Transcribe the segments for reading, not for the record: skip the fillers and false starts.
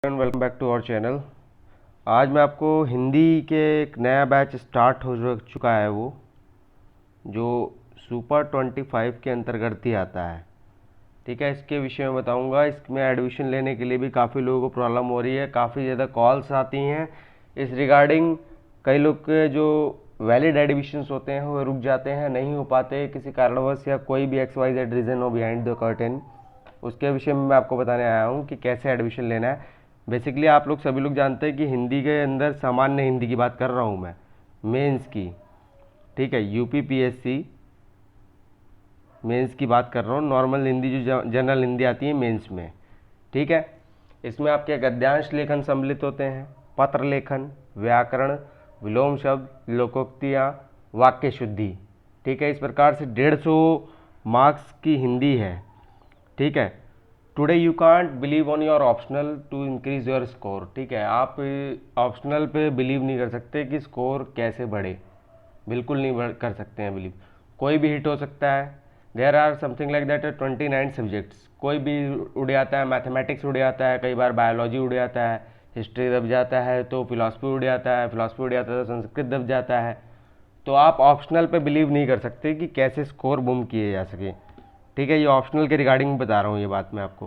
Welcome back to our channel. आज मैं आपको हिंदी के एक नया बैच स्टार्ट हो चुका है, वो जो सुपर 25 के अंतर्गत ही आता है। ठीक है, इसके विषय में बताऊंगा। इसमें एडमिशन लेने के लिए भी काफ़ी लोगों को प्रॉब्लम हो रही है, काफ़ी ज़्यादा कॉल्स आती हैं इस रिगार्डिंग। कई लोग के जो वैलिड एडमिशन्स होते हैं वो रुक जाते हैं, नहीं हो पाते किसी कारणवश, या कोई भी XYZ रीज़न हो बिहाइंड द कर्टेन। उसके विषय में मैं आपको बताने आया हूँ कि कैसे एडमिशन लेना है। बेसिकली आप लोग सभी लोग जानते हैं कि हिंदी के अंदर सामान्य हिंदी की बात कर रहा हूँ मैं, मेंस की। ठीक है, UPPSC मेंस की बात कर रहा हूँ। नॉर्मल हिंदी जो जनरल हिंदी आती है मेंस में। ठीक है, इसमें आपके गद्यांश लेखन सम्मिलित होते हैं, पत्र लेखन, व्याकरण, विलोम शब्द, लोकोक्तियाँ, वाक्य शुद्धि। ठीक है, इस प्रकार से 150 मार्क्स की हिंदी है। ठीक है, today you can't believe on your optional to increase your score. ठीक है, आप ऑप्शनल पे बिलीव नहीं कर सकते कि स्कोर कैसे बढ़े, बिल्कुल नहीं कर सकते हैं बिलीव। कोई भी हिट हो सकता है। There are something like that 29 subjects, कोई भी उड़ जाता है। मैथमेटिक्स उड़ जाता है, कई बार बायोलॉजी उड़ जाता है, हिस्ट्री दब जाता है तो फिलॉसफी उड़ जाता है, फिलॉसफी उड़ जाता है तो संस्कृत दब जाता है। तो आप ऑप्शनल पे बिलीव नहीं कर सकते कि कैसे स्कोर बूम किए जा सके। ठीक है, ये ऑप्शनल के रिगार्डिंग बता रहा हूँ ये बात मैं आपको।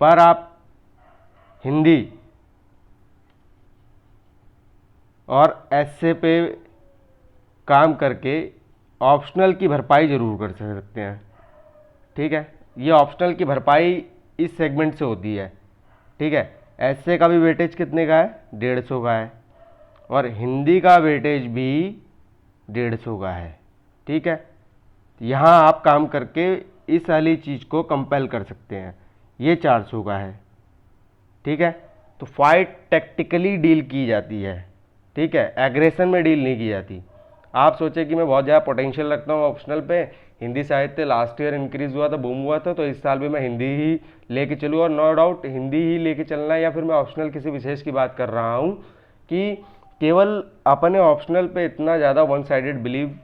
पर आप हिंदी और ऐसे पे काम करके ऑप्शनल की भरपाई ज़रूर कर सकते हैं। ठीक है, ये ऑप्शनल की भरपाई इस सेगमेंट से होती है। ठीक है, ऐसे का भी वेटेज कितने का है? 150 का है, और हिंदी का वेटेज भी 150 का है। ठीक है, यहाँ आप काम करके इस वाली चीज़ को कंपेल कर सकते हैं। ये 400 का है। ठीक है, तो फाइट टैक्टिकली डील की जाती है। ठीक है, एग्रेशन में डील नहीं की जाती। आप सोचे कि मैं बहुत ज़्यादा पोटेंशियल रखता हूँ ऑप्शनल पे, हिंदी साहित्य लास्ट ईयर इंक्रीज हुआ था, बूम हुआ था, तो इस साल भी मैं हिंदी ही लेके चलूँ। और नो डाउट हिंदी ही लेके चलना है, या फिर मैं ऑप्शनल किसी विशेष की बात कर रहा हूँ कि केवल अपने ऑप्शनल पे इतना ज़्यादा वन साइडेड बिलीव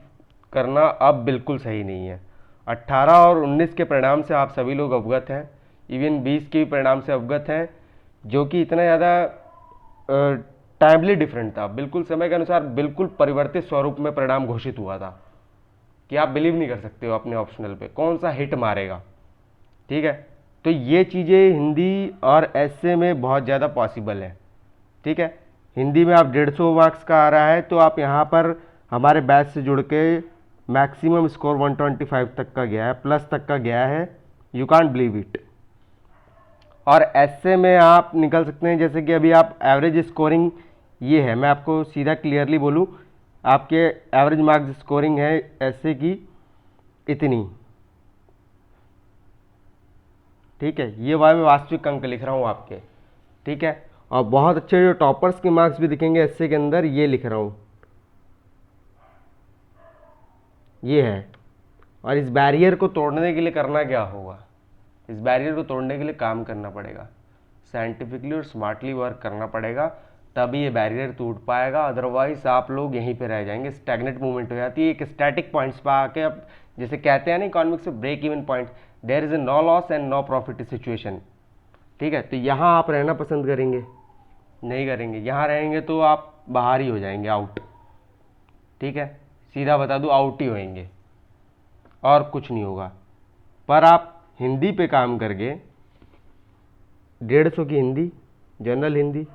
करना अब बिल्कुल सही नहीं है। 18 और 19 के परिणाम से आप सभी लोग अवगत हैं, इवन 20 के भी परिणाम से अवगत हैं, जो कि इतना ज़्यादा टाइमली डिफरेंट था। बिल्कुल समय के अनुसार बिल्कुल परिवर्तित स्वरूप में परिणाम घोषित हुआ था कि आप बिलीव नहीं कर सकते हो अपने ऑप्शनल पे कौन सा हिट मारेगा। ठीक है, तो ये चीज़ें हिंदी और ऐसे में बहुत ज़्यादा पॉसिबल है। ठीक है, हिंदी में आप 150 मार्क्स का आ रहा है, तो आप यहाँ पर हमारे बैच से जुड़ के मैक्सिमम स्कोर 125 तक का गया है, प्लस तक का गया है। You can't believe it. और ऐसे में आप निकल सकते हैं, जैसे कि अभी आप एवरेज स्कोरिंग ये है, मैं आपको सीधा क्लियरली बोलूँ, आपके एवरेज मार्क्स स्कोरिंग है ऐसे की इतनी। ठीक है, ये मैं वास्तविक अंक लिख रहा हूँ आपके। ठीक है, और बहुत अच्छे जो टॉपर्स के मार्क्स भी दिखेंगे ऐसे के अंदर, ये लिख रहा हूँ, ये है। और इस बैरियर को तोड़ने के लिए करना क्या होगा? इस बैरियर को तोड़ने के लिए काम करना पड़ेगा, साइंटिफिकली और स्मार्टली वर्क करना पड़ेगा, तभी ये बैरियर टूट पाएगा। अदरवाइज आप लोग यहीं पे रह जाएंगे, स्टैग्नेट मूवमेंट हो जाती है, एक स्टैटिक पॉइंट्स पर आके। अब जैसे कहते हैं ना इकोनॉमिक्स में, break even point, there is a no loss and no profit situation. ठीक है, तो यहाँ आप रहना पसंद करेंगे? नहीं करेंगे। यहाँ रहेंगे तो आप बाहर ही हो जाएंगे, आउट। ठीक है, सीधा बता दूँ, आउट ही होएंगे और कुछ नहीं होगा। पर आप हिंदी पे काम करके 150 की हिंदी, जनरल हिंदी,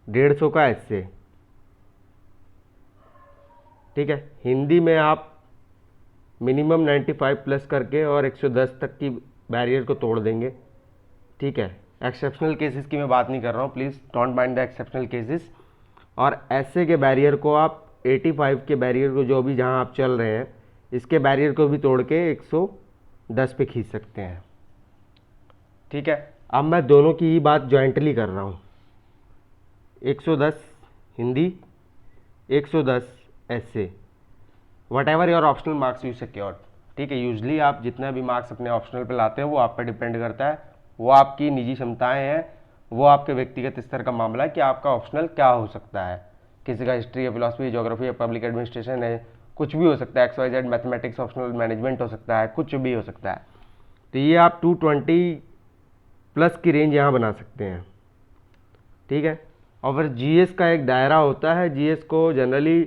150 का ऐसे। ठीक है, हिंदी में आप मिनिमम 95 प्लस करके और 110 तक की बैरियर को तोड़ देंगे। ठीक है, एक्सेप्शनल केसेस की मैं बात नहीं कर रहा हूँ, please don't mind the exceptional cases. और ऐसे के बैरियर को आप 85 के बैरियर को, जो भी जहाँ आप चल रहे हैं, इसके बैरियर को भी तोड़ के 110 पे खींच सकते हैं। ठीक है, अब मैं दोनों की ही बात जॉइंटली कर रहा हूँ। 110 हिंदी, 110 ऐसे, what ever your optional marks you secured. ठीक है, यूजली आप जितना भी मार्क्स अपने ऑप्शनल पे लाते हैं वो आप पे डिपेंड करता है, वो आपकी निजी क्षमताएं हैं, वो आपके व्यक्तिगत स्तर का मामला है कि आपका ऑप्शनल क्या हो सकता है। किसी का हिस्ट्री या फिलोसफी, ज्योग्राफी या पब्लिक एडमिनिस्ट्रेशन है, कुछ भी हो सकता है, XYZ, मैथमेटिक्स ऑप्शनल, मैनेजमेंट हो सकता है, कुछ भी हो सकता है। तो ये आप 220 प्लस की रेंज यहाँ बना सकते हैं, ठीक है। और फिर जीएस का एक दायरा होता है, जीएस को generally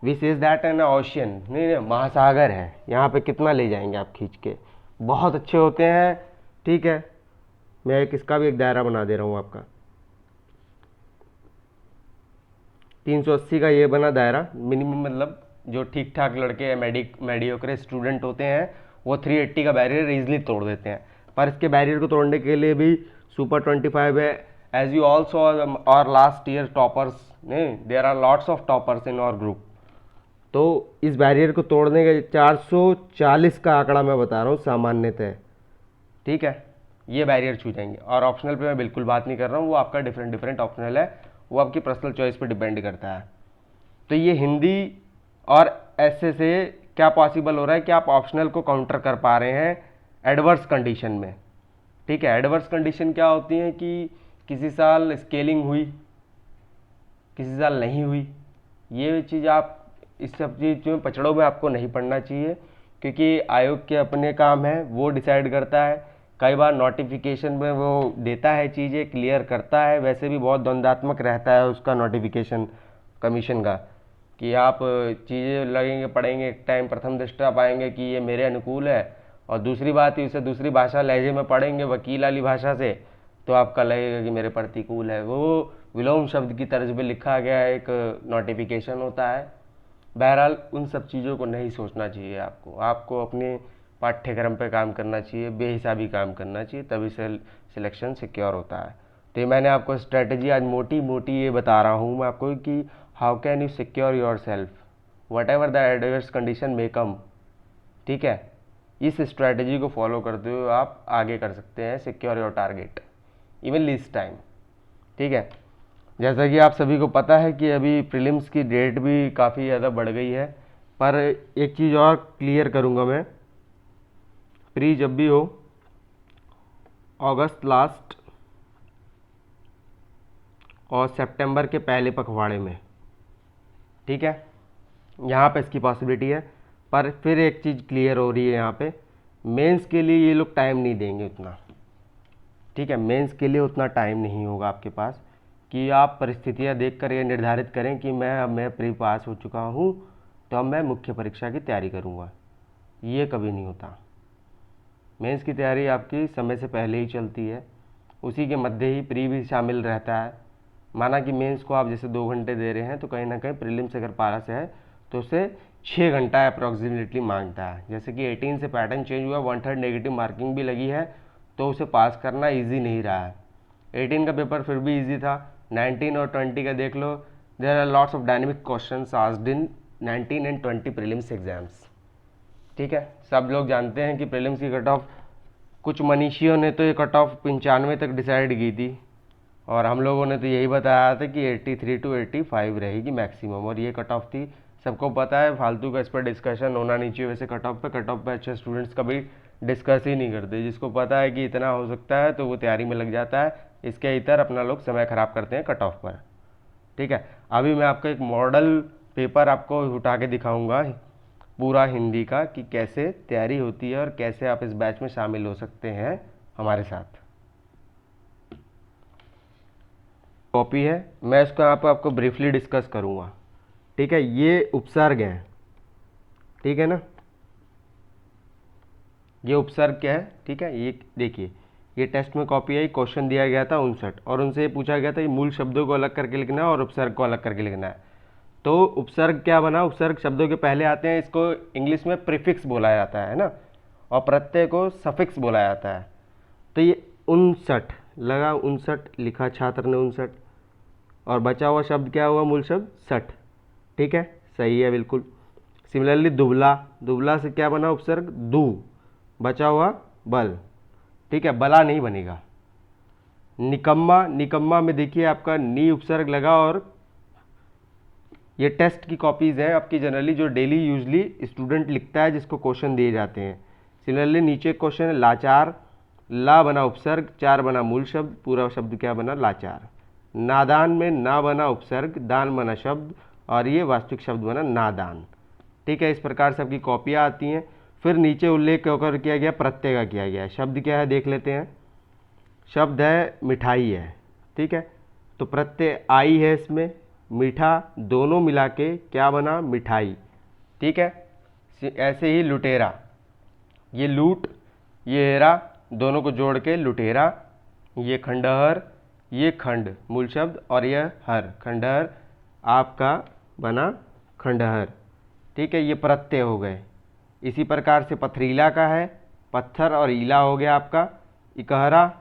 we says that an ocean, नहीं महासागर है, यहाँ पे कितना ले जाएंगे आप खींच के, बहुत अच्छे होते हैं, ठीक है। मैं इसका भी एक दायरा बना दे रहा हूँ आपका, 380 का ये बना दायरा मिनिमम, मतलब जो ठीक ठाक लड़के मेडियोक्रे स्टूडेंट होते हैं वो 380 का बैरियर इजीली तोड़ देते हैं। पर इसके बैरियर को तोड़ने के लिए भी सुपर 25 है, एज यू ऑल्सो और लास्ट ईयर टॉपर्स, नहीं there are lots of toppers in our group. तो इस बैरियर को तोड़ने के 440 का आंकड़ा मैं बता रहा हूँ सामान्यतः, ठीक है, ये बैरियर छू जाएंगे। और ऑप्शनल पे मैं बिल्कुल बात नहीं कर रहा हूँ, वो आपका डिफरेंट ऑप्शनल है, वो आपकी पर्सनल चॉइस पे डिपेंड करता है। तो ये हिंदी और ऐसे से क्या पॉसिबल हो रहा है कि आप ऑप्शनल को काउंटर कर पा रहे हैं एडवर्स कंडीशन में, ठीक है। एडवर्स कंडीशन क्या होती है कि किसी साल स्केलिंग हुई, किसी साल नहीं हुई, ये चीज़ आप इस सब चीज़ में पचड़ों में आपको नहीं पढ़ना चाहिए, क्योंकि आयोग के अपने काम है, वो डिसाइड करता है। कई बार नोटिफिकेशन में वो देता है चीज़ें, क्लियर करता है, वैसे भी बहुत द्वंद्वात्मक रहता है उसका नोटिफिकेशन कमीशन का, कि आप चीज़ें लगेंगे पढ़ेंगे, एक टाइम प्रथम दृष्टया पाएंगे कि ये मेरे अनुकूल है, और दूसरी बात ही उसे दूसरी भाषा लहजे में पढ़ेंगे वकील वाली भाषा से, तो आपका लगेगा कि मेरे प्रतिकूल है। वो विलोम शब्द की तर्ज में लिखा गया एक नोटिफिकेशन होता है। बहरहाल उन सब चीज़ों को नहीं सोचना चाहिए आपको अपने पाठ्यक्रम पे काम करना चाहिए, बेहिसाबी काम करना चाहिए, तभी सिलेक्शन सिक्योर होता है। तो ये मैंने आपको स्ट्रेटजी आज मोटी मोटी ये बता रहा हूँ मैं आपको कि how can you secure yourself whatever the adverse condition may come, ठीक है। इस स्ट्रेटजी को फॉलो करते हुए आप आगे कर सकते हैं secure your target even least time, ठीक है। जैसा कि आप सभी को पता है कि अभी प्रीलिम्स की डेट भी काफ़ी ज़्यादा बढ़ गई है, पर एक चीज़ और क्लियर करूँगा मैं, प्री जब भी हो अगस्त लास्ट और सितंबर के पहले पखवाड़े में, ठीक है, यहाँ पे इसकी पॉसिबिलिटी है। पर फिर एक चीज़ क्लियर हो रही है यहाँ पे, मेंस के लिए ये लोग टाइम नहीं देंगे उतना, ठीक है। मेंस के लिए उतना टाइम नहीं होगा आपके पास कि आप परिस्थितियाँ देखकर ये निर्धारित करें कि मैं प्री पास हो चुका हूँ तो अब मैं मुख्य परीक्षा की तैयारी करूँगा, ये कभी नहीं होता। मेंस की तैयारी आपकी समय से पहले ही चलती है, उसी के मध्य ही प्री भी शामिल रहता है। माना कि मेंस को आप जैसे 2 घंटे दे रहे हैं, तो कहीं ना कहीं प्रीलिम्स अगर पास है तो उसे 6 घंटा अप्रॉक्सीमेटली मांगता है। जैसे कि 18 से पैटर्न चेंज हुआ, 1/3 नेगेटिव मार्किंग भी लगी है, तो उसे पास करना ईजी नहीं रहा है। 18 का पेपर फिर भी ईजी था, 19 और 20 का देख लो, there are lots of dynamic questions asked in 19 and 20 prelims exams, ठीक है। सब लोग जानते हैं कि प्रीलिम्स की कट ऑफ, कुछ मनीषियों ने तो ये कट ऑफ 95 तक डिसाइड की थी, और हम लोगों ने तो यही बताया था कि 83 to 85 रहेगी मैक्सिमम, और ये कट ऑफ थी। सबको पता है, फालतू का इस पर डिस्कशन होना नहीं चाहिए। वैसे कट ऑफ पे अच्छे स्टूडेंट्स कभी डिस्कस ही नहीं करते, जिसको पता है कि इतना हो सकता है तो वो तैयारी में लग जाता है, इसके इतर अपना लोग समय ख़राब करते हैं कट ऑफ पर, ठीक है। अभी मैं आपको एक मॉडल पेपर आपको उठा के दिखाऊंगा पूरा हिंदी का, कि कैसे तैयारी होती है और कैसे आप इस बैच में शामिल हो सकते हैं हमारे साथ। कॉपी है, मैं इसको यहाँ पर आपको ब्रीफली डिस्कस करूँगा, ठीक है। ये उपसर्ग हैं, ठीक है ना, ये उपसर्ग क्या है, ठीक है। ये देखिए, ये टेस्ट में कॉपी आई, क्वेश्चन दिया गया था 59, और उनसे ये पूछा गया था कि मूल शब्दों को अलग करके लिखना है और उपसर्ग को अलग करके लिखना है। तो उपसर्ग क्या बना, उपसर्ग शब्दों के पहले आते हैं, इसको इंग्लिश में प्रीफिक्स बोला जाता है ना, और प्रत्यय को सफिक्स बोला जाता है। तो ये 59 लगा, 59 लिखा छात्र ने 59, और बचा हुआ शब्द क्या हुआ, मूल शब्द 60, ठीक है, सही है बिल्कुल। सिमिलरली दुबला, दुबला से क्या बना उपसर्ग, दू, बचा हुआ बल, ठीक है, बला नहीं बनेगा। निकम्मा, निकम्मा में देखिए आपका नी उपसर्ग लगा, और ये टेस्ट की कॉपीज़ हैं आपकी, जनरली जो डेली यूजली स्टूडेंट लिखता है जिसको क्वेश्चन दिए जाते हैं। सिमिलरली नीचे क्वेश्चन है लाचार, ला बना उपसर्ग, चार बना मूल शब्द, पूरा शब्द क्या बना, लाचार। नादान में ना बना उपसर्ग, दान बना शब्द, और ये वास्तविक शब्द बना नादान, ठीक है। इस प्रकार से आपकी कॉपियाँ आती हैं। फिर नीचे उल्लेख होकर किया गया प्रत्यय का किया गया, शब्द क्या है देख लेते हैं। शब्द है मिठाई है, ठीक है। तो प्रत्यय आई है इसमें, मीठा, दोनों मिला के क्या बना, मिठाई, ठीक है। ऐसे ही लुटेरा, ये लूट, ये हेरा, दोनों को जोड़ के लुटेरा। ये खंडहर, ये खंड मूल शब्द और यह हर, खंडहर आपका बना खंडहर, ठीक है। ये प्रत्यय हो गए। इसी प्रकार से पथरीला का है, पत्थर और ईला हो गया आपका इकहरा,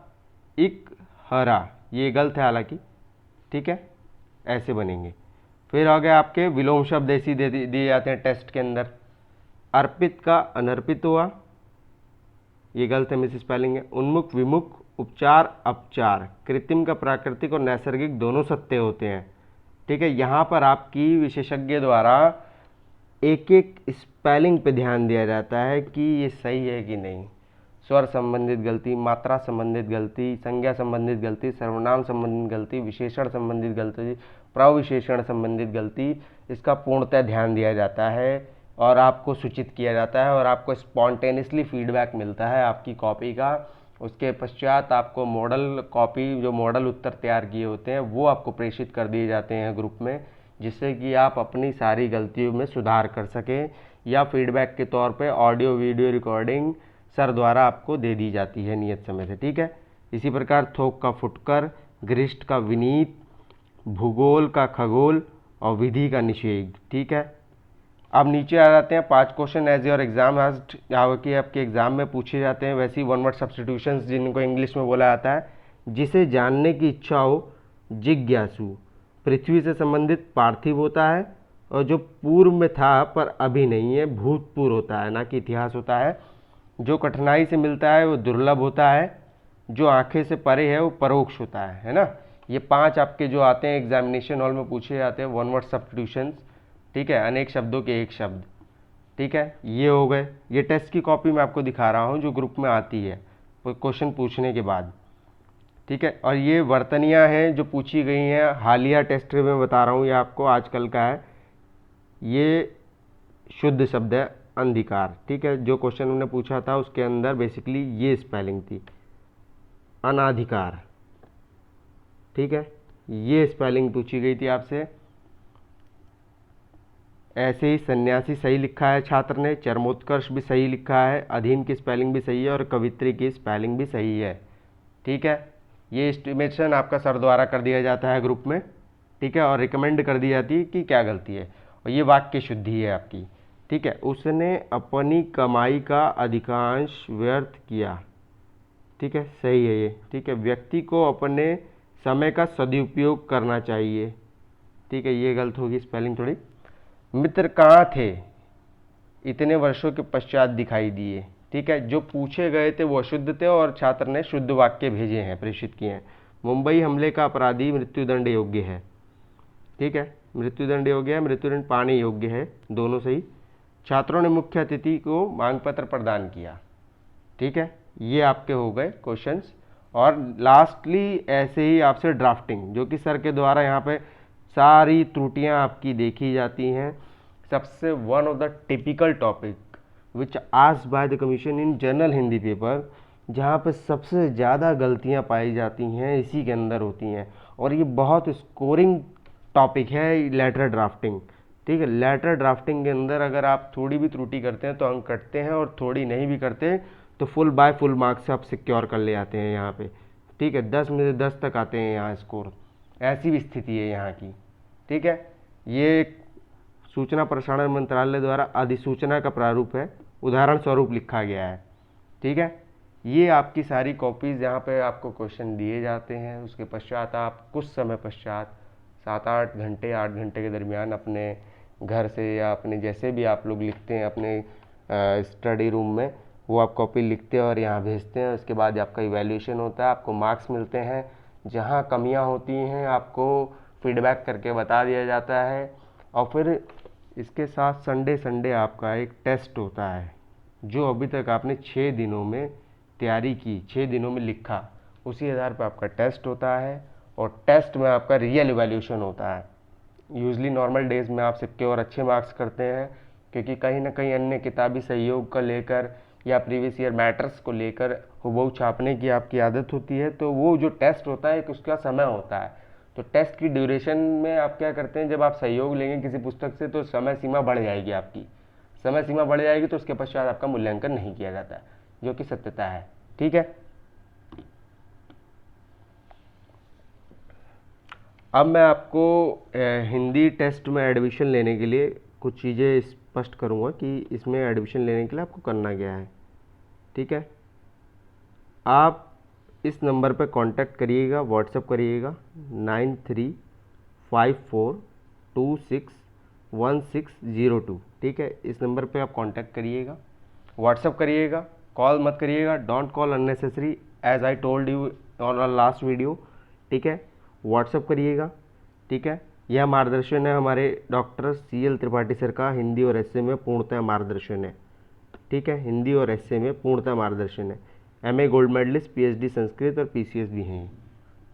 इक हरा, ये गलत है हालांकि, ठीक है। ऐसे बनेंगे। फिर हो गया आपके विलोम शब्द ऐसी दिए जाते हैं टेस्ट के अंदर। अर्पित का अनर्पित हुआ, ये गलत है, मिस स्पेलिंग है। उन्मुख विमुख, उपचार अपचार, कृत्रिम का प्राकृतिक और नैसर्गिक दोनों सत्य होते हैं, ठीक है। यहाँ पर आपकी विशेषज्ञ द्वारा एक एक स्पेलिंग पे ध्यान दिया जाता है कि ये सही है कि नहीं। स्वर संबंधित गलती, मात्रा संबंधित गलती, संज्ञा संबंधित गलती, सर्वनाम संबंधित गलती, विशेषण संबंधित गलती, प्रविशेषण संबंधित गलती, इसका पूर्णतः ध्यान दिया जाता है और आपको सूचित किया जाता है और आपको स्पॉन्टेनियसली फीडबैक मिलता है आपकी कॉपी का। उसके पश्चात आपको मॉडल कॉपी, जो मॉडल उत्तर तैयार किए होते हैं वो आपको प्रेषित कर दिए जाते हैं ग्रुप में, जिससे कि आप अपनी सारी गलतियों में सुधार कर सकें, या फीडबैक के तौर पे ऑडियो वीडियो रिकॉर्डिंग सर द्वारा आपको दे दी जाती है नियत समय से, ठीक है। इसी प्रकार थोक का फुटकर, गृष्ट का विनीत, भूगोल का खगोल और विधि का निषेध, ठीक है। अब नीचे आ जाते हैं 5 question as your exam asked, यहाँ कि आपके एग्जाम में पूछे जाते हैं वैसी वन वर्ड सब्स्टिट्यूशंस, जिनको इंग्लिश में बोला जाता है। जिसे जानने की इच्छा हो, जिज्ञासु, पृथ्वी से संबंधित पार्थिव होता है, और जो पूर्व में था पर अभी नहीं है, भूतपूर्व होता है, ना कि इतिहास होता है। जो कठिनाई से मिलता है वो दुर्लभ होता है, जो आंखें से परे है वो परोक्ष होता है ना। ये 5 आपके जो आते हैं एग्जामिनेशन हॉल में पूछे जाते हैं वन वर्ड सब्स्टिट्यूशंस, ठीक है, अनेक शब्दों के एक शब्द, ठीक है। ये हो गए। ये टेस्ट की कॉपी मैं आपको दिखा रहा हूँ जो ग्रुप में आती है क्वेश्चन पूछने के बाद, ठीक है। और ये वर्तनियाँ हैं जो पूछी गई हैं हालिया टेस्ट में बता रहा हूँ, ये आपको आजकल का है। ये शुद्ध शब्द है अंधिकार, ठीक है। जो क्वेश्चन हमने पूछा था उसके अंदर बेसिकली ये स्पेलिंग थी, अनाधिकार, ठीक है। ये स्पेलिंग पूछी गई थी आपसे। ऐसे ही सन्यासी सही लिखा है छात्र ने, चरमोत्कर्ष भी सही लिखा है, अधीन की स्पेलिंग भी सही है और कवित्री की स्पेलिंग भी सही है, ठीक है। ये एस्टिमेशन आपका सर द्वारा कर दिया जाता है ग्रुप में, ठीक है, और रिकमेंड कर दी जाती है कि क्या गलती है। और ये वाक्य शुद्धि है आपकी, ठीक है। उसने अपनी कमाई का अधिकांश व्यर्थ किया, ठीक है, सही है ये, ठीक है। व्यक्ति को अपने समय का सदुपयोग करना चाहिए, ठीक है, ये गलत होगी स्पेलिंग थोड़ी। मित्र कहाँ थे, इतने वर्षों के पश्चात दिखाई दिए, ठीक है। जो पूछे गए थे वो अशुद्ध थे और छात्र ने शुद्ध वाक्य भेजे हैं, प्रेषित किए हैं। मुंबई हमले का अपराधी मृत्युदंड योग्य है, ठीक है, मृत्युदंड योग्य है, मृत्युदंड पाने योग्य है, दोनों सही। छात्रों ने मुख्य अतिथि को मांग पत्र प्रदान किया, ठीक है। ये आपके हो गए क्वेश्चंस। और लास्टली ऐसे ही आपसे ड्राफ्टिंग, जो कि सर के द्वारा यहाँ पे सारी त्रुटियां आपकी देखी जाती हैं। सबसे one of the typical topic which asked by the commission in general Hindi paper, जहाँ पे सबसे ज़्यादा गलतियाँ पाई जाती हैं इसी के अंदर होती हैं, और ये बहुत स्कोरिंग टॉपिक है लेटर ड्राफ्टिंग, ठीक है। लेटर ड्राफ्टिंग के अंदर अगर आप थोड़ी भी त्रुटि करते हैं तो अंक कटते हैं, और थोड़ी नहीं भी करते तो फुल बाय फुल मार्क्स आप सिक्योर कर ले आते हैं यहाँ पे, ठीक है। 10 में से 10 तक आते हैं यहाँ स्कोर, ऐसी भी स्थिति है यहाँ की, ठीक है। ये सूचना प्रसारण मंत्रालय द्वारा अधिसूचना का प्रारूप है, उदाहरण स्वरूप लिखा गया है, ठीक है। ये आपकी सारी कॉपीज़ यहाँ पे आपको क्वेश्चन दिए जाते हैं। उसके पश्चात आप कुछ समय पश्चात 7-8 घंटे 8 घंटे के दरमियान अपने घर से या अपने जैसे भी आप लोग लिखते हैं अपने स्टडी रूम में, वो आप कॉपी लिखते हैं और यहाँ भेजते हैं। उसके बाद आपका इवैल्यूएशन होता है, आपको मार्क्स मिलते हैं। जहाँ कमियाँ होती हैं आपको फीडबैक करके बता दिया जाता है। और फिर इसके साथ संडे आपका एक टेस्ट होता है, जो अभी तक आपने 6 दिनों में तैयारी की, 6 दिनों में लिखा, उसी आधार पर आपका टेस्ट होता है। और टेस्ट में आपका रियल इवैल्यूएशन होता है। यूजली नॉर्मल डेज में आप सिक्योर अच्छे मार्क्स करते हैं, क्योंकि कहीं ना कहीं अन्य किताबी सहयोग का लेकर या प्रीवियस ईयर मैटर्स को लेकर हुबहू छापने की आपकी आदत होती है, तो वो जो टेस्ट होता है एक उसका समय होता है। तो टेस्ट की ड्यूरेशन में आप क्या करते हैं, जब आप सहयोग लेंगे किसी पुस्तक से तो समय सीमा बढ़ जाएगी आपकी, समय सीमा बढ़ जाएगी तो उसके पश्चात आपका मूल्यांकन नहीं किया जाता, जो कि सत्यता है। ठीक है, अब मैं आपको हिंदी टेस्ट में एडमिशन लेने के लिए कुछ चीज़ें स्पष्ट करूंगा कि इसमें एडमिशन लेने के लिए आपको करना क्या है। ठीक है, आप इस नंबर पर कांटेक्ट करिएगा, व्हाट्सएप करिएगा 9354261602। ठीक है, इस नंबर पे आप कांटेक्ट करिएगा, व्हाट्सएप करिएगा, कॉल मत करिएगा, don't call unnecessary as I told you on last video. ठीक है, व्हाट्सएप करिएगा। ठीक है, यह मार्गदर्शन है हमारे डॉक्टर CL त्रिपाठी सर का, हिंदी और एसए में पूर्णतः मार्गदर्शन है। ठीक है, हिंदी और एसए में पूर्णतः मार्गदर्शन है। MA gold medallist, PhD Sanskrit और PCS भी हैं।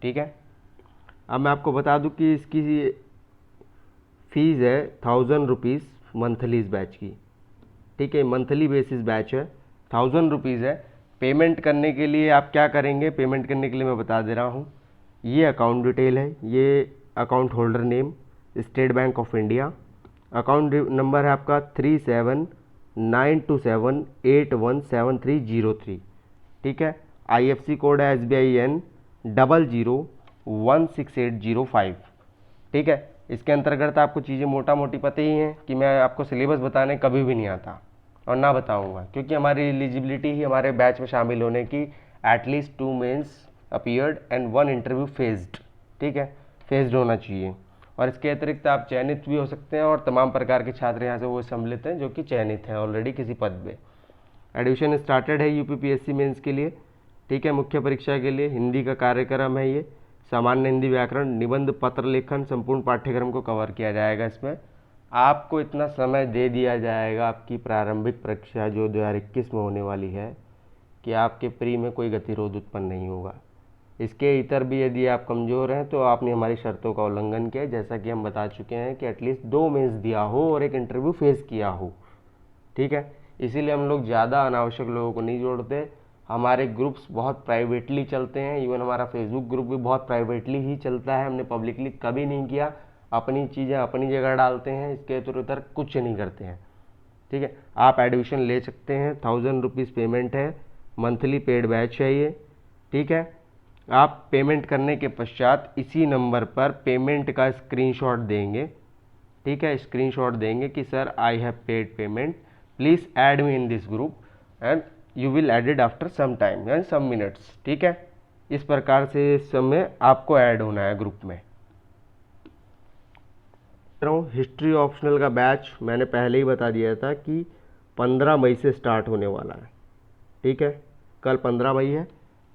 ठीक है, अब मैं आपको बता दूं कि इसकी फीस है 1000 रुपीज़ मंथली इस बैच की। ठीक है, मंथली बेसिस बैच है, 1000 रुपीज़ है। पेमेंट करने के लिए आप क्या करेंगे, पेमेंट करने के लिए मैं बता दे रहा हूँ। ये अकाउंट डिटेल है, ये account holder name state bank of India, account number है आपका 3792781730 ठीक है, IFC कोड है SBIN 00168005। ठीक है, इसके अंतर्गत आपको चीज़ें मोटा मोटी पता ही हैं कि मैं आपको सिलेबस बताने कभी भी नहीं आता और ना बताऊंगा, क्योंकि हमारी एलिजिबिलिटी ही हमारे बैच में शामिल होने की at least 2 mains appeared and 1 interview faced. ठीक है, फेज्ड होना चाहिए, और इसके अतिरिक्त आप चयनित भी हो सकते हैं, और तमाम प्रकार के छात्र यहाँ से वो सम्मिलित हैं जो कि चयनित हैं ऑलरेडी किसी पद पे। एडमिशन स्टार्टेड है UPPSC मेंस के लिए। ठीक है, मुख्य परीक्षा के लिए हिंदी का कार्यक्रम है ये, सामान्य हिंदी, व्याकरण, निबंध, पत्र लेखन, संपूर्ण पाठ्यक्रम को कवर किया जाएगा। इसमें आपको इतना समय दे दिया जाएगा आपकी प्रारंभिक परीक्षा जो 2021 में होने वाली है कि आपके प्री में कोई गतिरोध उत्पन्न नहीं होगा। इसके इतर भी यदि आप कमज़ोर हैं तो आपने हमारी शर्तों का उल्लंघन किया, जैसा कि हम बता चुके हैं कि एटलीस्ट 2 मेंस दिया हो और एक इंटरव्यू फेस किया हो। ठीक है, इसीलिए हम लोग ज़्यादा अनावश्यक लोगों को नहीं जोड़ते। हमारे ग्रुप्स बहुत प्राइवेटली चलते हैं, इवन हमारा फेसबुक ग्रुप भी बहुत प्राइवेटली ही चलता है, हमने पब्लिकली कभी नहीं किया। अपनी चीज़ें अपनी जगह डालते हैं, इसके इधर उधर कुछ नहीं करते हैं। ठीक है, आप एडमिशन ले सकते हैं, 1000 रुपीज़ पेमेंट है, मंथली पेड बैच है ये। ठीक है, आप पेमेंट करने के पश्चात इसी नंबर पर पेमेंट का स्क्रीनशॉट देंगे। ठीक है, स्क्रीनशॉट देंगे कि sir I have paid payment, please add me in this group and you will added after some time and some minutes. ठीक है, इस प्रकार से इस समय आपको ऐड होना है ग्रुप में। हिस्ट्री ऑप्शनल का बैच मैंने पहले ही बता दिया था कि 15 मई से स्टार्ट होने वाला है। ठीक है, कल 15 मई है,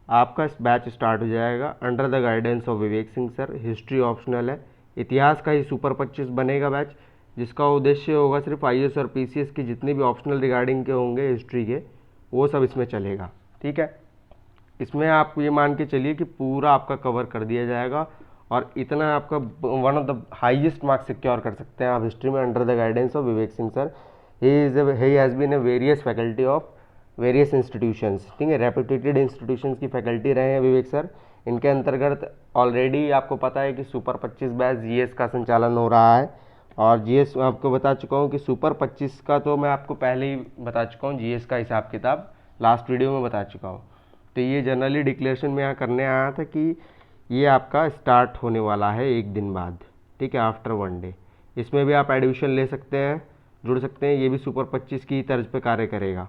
आपका इस बैच स्टार्ट हो जाएगा under the guidance of Vivek Singh sir. History optional है, इतिहास का ही सुपर 25 बनेगा बैच, जिसका उद्देश्य होगा सिर्फ IAS और PCS की जितने भी ऑप्शनल रिगार्डिंग के होंगे हिस्ट्री के, वो सब इसमें चलेगा। ठीक है, इसमें आप ये मान के चलिए कि पूरा आपका कवर कर दिया जाएगा, और इतना आपका 1 of the highest marks secure कर सकते हैं आप हिस्ट्री में under the guidance of Vivek Singh sir. He has been a various faculty of various institutions. ठीक है, रेपुटेटेड इंस्टीट्यूशंस की फैकल्टी रहे हैं विवेक सर। इनके अंतर्गत ऑलरेडी आपको पता है कि सुपर 25 बैच GS का संचालन हो रहा है, और GS आपको बता चुका हूँ कि सुपर 25 का तो मैं आपको पहले ही बता चुका हूँ, GS का हिसाब किताब लास्ट वीडियो में बता चुका हूँ। तो ये जनरली डिक्लेरेशन में यहाँ करने आया था कि ये आपका स्टार्ट होने वाला है एक दिन बाद। ठीक है, आफ्टर 1 डे। इसमें भी आप एडमिशन ले सकते हैं, जुड़ सकते हैं, ये भी सुपर 25 की तर्ज पे कार्य करेगा।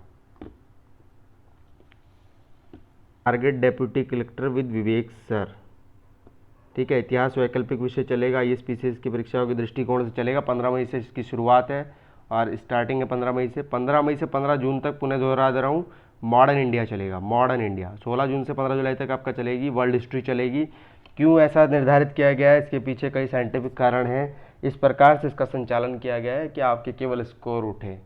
Target deputy collector with Vivek sir. ठीक है, इतिहास वैकल्पिक विषय चलेगा, IAS PCS की परीक्षाओं के दृष्टिकोण से चलेगा। 15 मई से इसकी शुरुआत है और स्टार्टिंग है 15 मई से। 15 मई से 15 जून तक, पुनः दोहरा दे रहा हूँ, मॉडर्न इंडिया चलेगा, मॉडर्न इंडिया। 16 जून से 15 जुलाई तक आपका चलेगी वर्ल्ड हिस्ट्री चलेगी। क्यों ऐसा निर्धारित किया गया है, इसके पीछे कई साइंटिफिक कारण हैं। इस प्रकार से इसका संचालन किया गया है कि आपके केवल स्कोर उठे।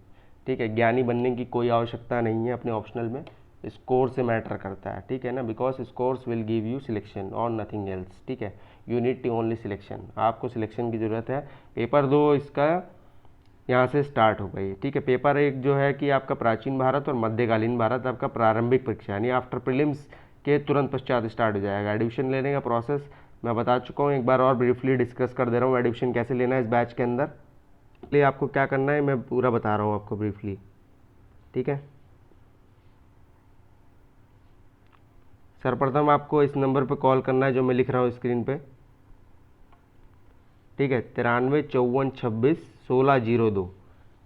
ठीक है, ज्ञानी बनने की कोई आवश्यकता नहीं है अपने ऑप्शनल में, स्कोर से मैटर करता है। ठीक है ना, because scores will give you selection और नथिंग एल्स। ठीक है, you need to only selection, आपको सिलेक्शन की ज़रूरत है। पेपर 2 इसका यहाँ से स्टार्ट हो गई। ठीक है, पेपर एक जो है कि आपका प्राचीन भारत और मध्यकालीन भारत आपका प्रारंभिक परीक्षा यानी आफ्टर प्रीलिम्स के तुरंत पश्चात स्टार्ट हो जाएगा। एडमिशन लेने का प्रोसेस मैं बता चुका हूँ, एक बार और ब्रीफली डिस्कस कर दे रहा हूँ। एडमिशन कैसे लेना है इस बैच के अंदर, इसलिए आपको क्या करना है मैं पूरा बता रहा हूँ आपको ब्रीफली। ठीक है, सर्वप्रथम आपको इस नंबर पे कॉल करना है जो मैं लिख रहा हूँ स्क्रीन पे। ठीक है, 93 54 26 16 02।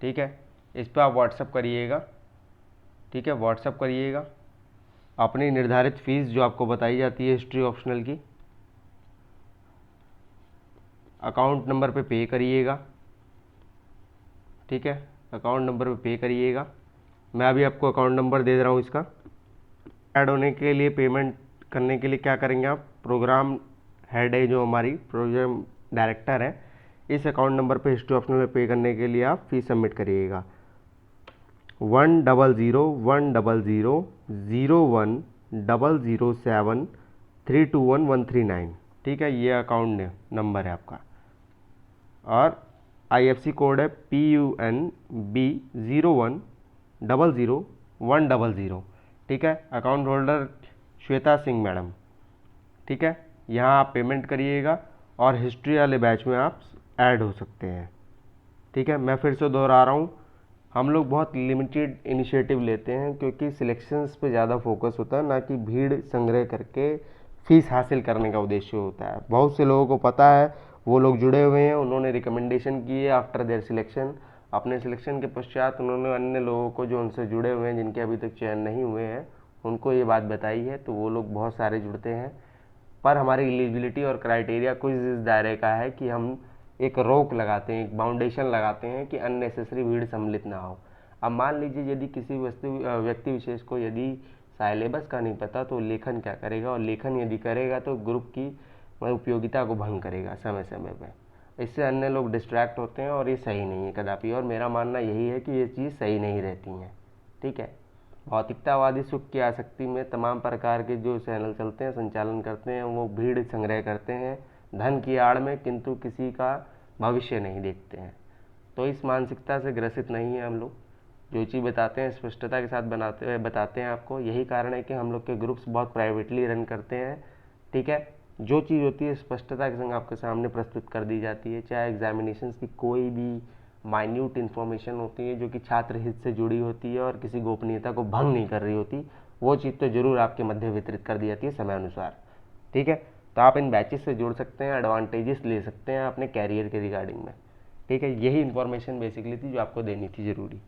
ठीक है, इस पर आप व्हाट्सअप करिएगा। ठीक है, व्हाट्सअप करिएगा अपनी निर्धारित फीस जो आपको बताई जाती है हिस्ट्री ऑप्शनल की, अकाउंट नंबर पे पे करिएगा। ठीक है, अकाउंट नंबर पे पे करिएगा। मैं अभी आपको अकाउंट नंबर दे रहा हूँ इसका। ऐड होने के लिए पेमेंट करने के लिए क्या करेंगे आप, प्रोग्राम हेड है जो हमारी प्रोग्राम डायरेक्टर है, इस अकाउंट नंबर पे हिस्ट्री ऑप्शनल में पे करने के लिए आप फीस सबमिट करिएगा। 10010010007321139। ठीक है, ये अकाउंट नंबर है आपका और IFC कोड है PUNB01000100। ठीक है, account holder Shweta Singh madam. ठीक है, यहाँ आप पेमेंट करिएगा और हिस्ट्री वाले बैच में आप ऐड हो सकते हैं। ठीक है, मैं फिर से दोहरा रहा हूँ, हम लोग बहुत लिमिटेड इनिशिएटिव लेते हैं क्योंकि सिलेक्शंस पे ज़्यादा फोकस होता है, ना कि भीड़ संग्रह करके फीस हासिल करने का उद्देश्य होता है। बहुत से लोगों को पता है, वो लोग जुड़े हुए हैं, उन्होंने रिकमेंडेशन की है आफ्टर देयर सिलेक्शन। अपने सिलेक्शन के पश्चात उन्होंने अन्य लोगों को जो उनसे जुड़े हुए हैं जिनके अभी तक चयन नहीं हुए हैं उनको ये बात बताई है, तो वो लोग बहुत सारे जुड़ते हैं। पर हमारी एलिजिबिलिटी और क्राइटेरिया कुछ इस दायरे का है कि हम एक रोक लगाते हैं, एक बाउंडेशन लगाते हैं कि अननेसेसरी भीड़ सम्मिलित ना हो। अब मान लीजिए यदि किसी व्यक्ति विशेष को यदि साइलेबस का नहीं पता तो लेखन क्या करेगा, और लेखन यदि करेगा तो ग्रुप की उपयोगिता को भंग करेगा समय समय पर। इससे अन्य लोग डिस्ट्रैक्ट होते हैं और ये सही नहीं है कदापि, और मेरा मानना यही है कि ये चीज़ सही नहीं रहती है। ठीक है, भौतिकतावादी सुख की आसक्ति में तमाम प्रकार के जो चैनल चलते हैं, संचालन करते हैं, वो भीड़ संग्रह करते हैं धन की आड़ में, किंतु किसी का भविष्य नहीं देखते हैं। तो इस मानसिकता से ग्रसित नहीं है हम लोग, जो चीज़ बताते हैं स्पष्टता के साथ बताते हैं आपको। यही कारण है कि हम लोग के ग्रुप्स बहुत प्राइवेटली रन करते हैं। ठीक है, जो चीज़ होती है स्पष्टता के संग आपके सामने प्रस्तुत कर दी जाती है, चाहे एग्जामिनेशंस की कोई भी माइन्यूट इन्फॉर्मेशन होती है जो कि छात्र हित से जुड़ी होती है और किसी गोपनीयता को भंग नहीं कर रही होती, वो चीज़ तो जरूर आपके मध्य वितरित कर दी जाती है समय अनुसार। ठीक है, तो आप इन बैचेस से जुड़ सकते हैं, एडवांटेजेस ले सकते हैं अपने कैरियर के रिगार्डिंग में। ठीक है, यही इन्फॉर्मेशन बेसिकली थी जो आपको देनी थी ज़रूरी।